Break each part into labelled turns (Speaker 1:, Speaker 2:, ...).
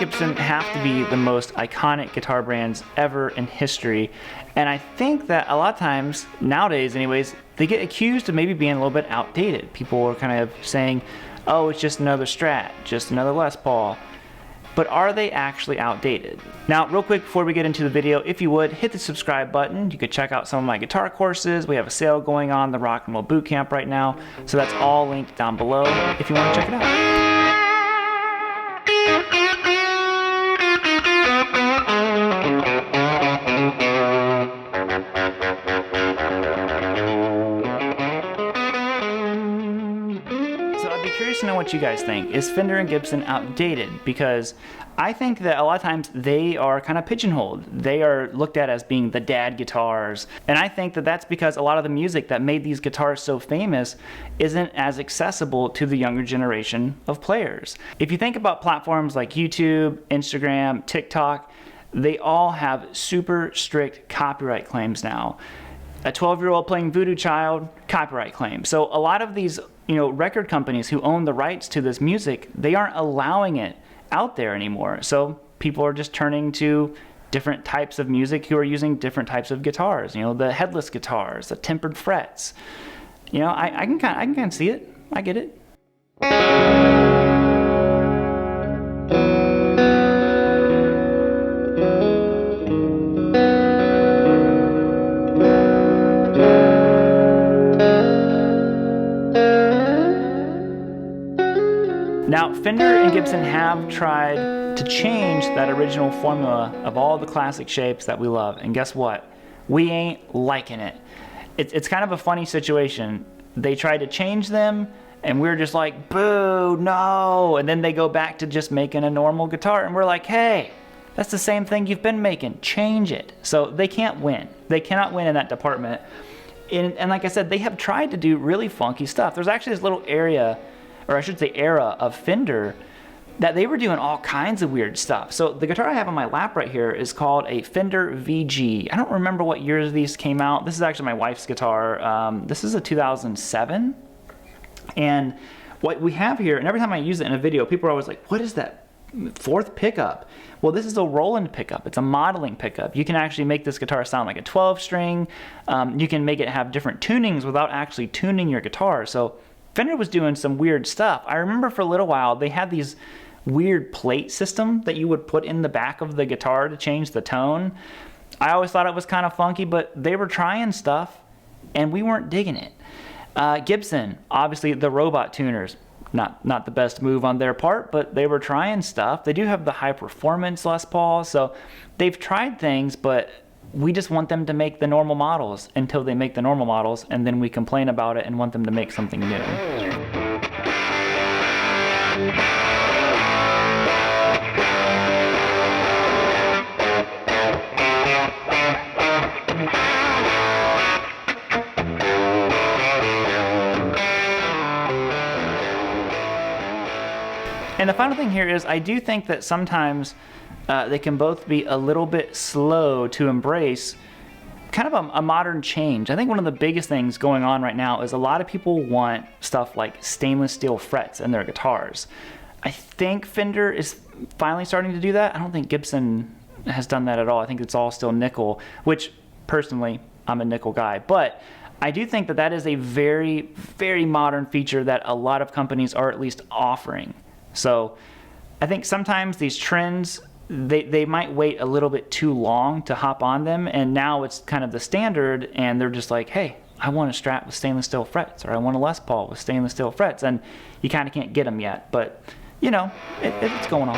Speaker 1: Gibson have to be the most iconic guitar brands ever in history. And I think that a lot of times, nowadays anyways, they get accused of maybe being a little bit outdated. People are kind of saying, oh, it's just another Strat, just another Les Paul. But are they actually outdated? Now, real quick before we get into the video, if you would, hit the subscribe button. You could check out some of my guitar courses. We have a sale going on, the Rock and Roll Bootcamp right now. So that's all linked down below if you want to check it out. Curious to know what you guys think. Is Fender and Gibson outdated? Because I think that a lot of times they are kind of pigeonholed. They are looked at as being the dad guitars. And I think that that's because a lot of the music that made these guitars so famous isn't as accessible to the younger generation of players. If you think about platforms like YouTube, Instagram, TikTok, they all have super strict copyright claims now. A 12-year-old playing Voodoo Child, copyright claim. So a lot of these, record companies who own the rights to this music, they aren't allowing it out there anymore. So people are just turning to different types of music who are using different types of guitars. The headless guitars, the tempered frets. I can kind of see it. I get it. Now, Fender and Gibson have tried to change that original formula of all the classic shapes that we love, and guess what? We ain't liking it. It's kind of a funny situation. They tried to change them, and we're just like, boo, no, and then they go back to just making a normal guitar, and we're like, hey, that's the same thing you've been making, change it. So they can't win. They cannot win in that department. And like I said, they have tried to do really funky stuff. There's actually this little area, or I should say era, of Fender that they were doing all kinds of weird stuff. So the guitar I have on my lap right here is called a Fender VG. I don't remember what years these came out. This is actually my wife's guitar. This is a 2007. And what we have here, and every time I use it in a video, people are always like, what is that fourth pickup? Well, this is a Roland pickup. It's a modeling pickup. You can actually make this guitar sound like a 12 string. You can make it have different tunings without actually tuning your guitar. So Fender was doing some weird stuff. I remember for a little while they had these weird plate system that you would put in the back of the guitar to change the tone. I always thought it was kind of funky, but they were trying stuff and we weren't digging it. Gibson, obviously the robot tuners, not the best move on their part, but they were trying stuff. They do have the high performance Les Paul, so they've tried things, but we just want them to make the normal models until they make the normal models, and then we complain about it and want them to make something new. And the final thing here is I do think that sometimes they can both be a little bit slow to embrace kind of a modern change. I think one of the biggest things going on right now is a lot of people want stuff like stainless steel frets in their guitars. I think Fender is finally starting to do that. I don't think Gibson has done that at all. I think it's all still nickel, which personally, I'm a nickel guy. But I do think that that is a very, very modern feature that a lot of companies are at least offering. So I think sometimes these trends, they might wait a little bit too long to hop on them, and now it's kind of the standard, and they're just like, hey, I want a Strat with stainless steel frets, or I want a Les Paul with stainless steel frets, and you kind of can't get them yet, but it's going on.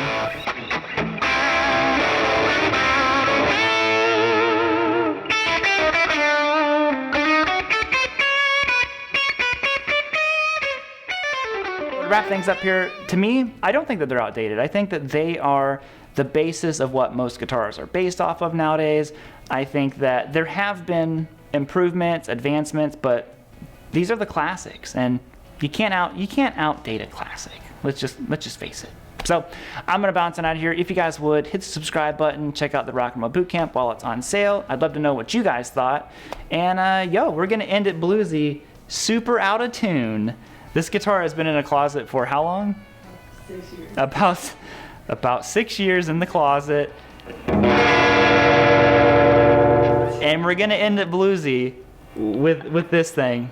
Speaker 1: To wrap things up here, to me, I don't think that they're outdated. I think that they are the basis of what most guitars are based off of nowadays. I think that there have been improvements, advancements, but these are the classics, and you can't outdate a classic. Let's just face it. So I'm gonna bounce on out of here. If you guys would, hit the subscribe button, check out the Rock and Roll Bootcamp while it's on sale. I'd love to know what you guys thought. And we're gonna end it bluesy, super out of tune. This guitar has been in a closet for how long?
Speaker 2: 6 years.
Speaker 1: about 6 years in the closet. And we're gonna end it bluesy with this thing.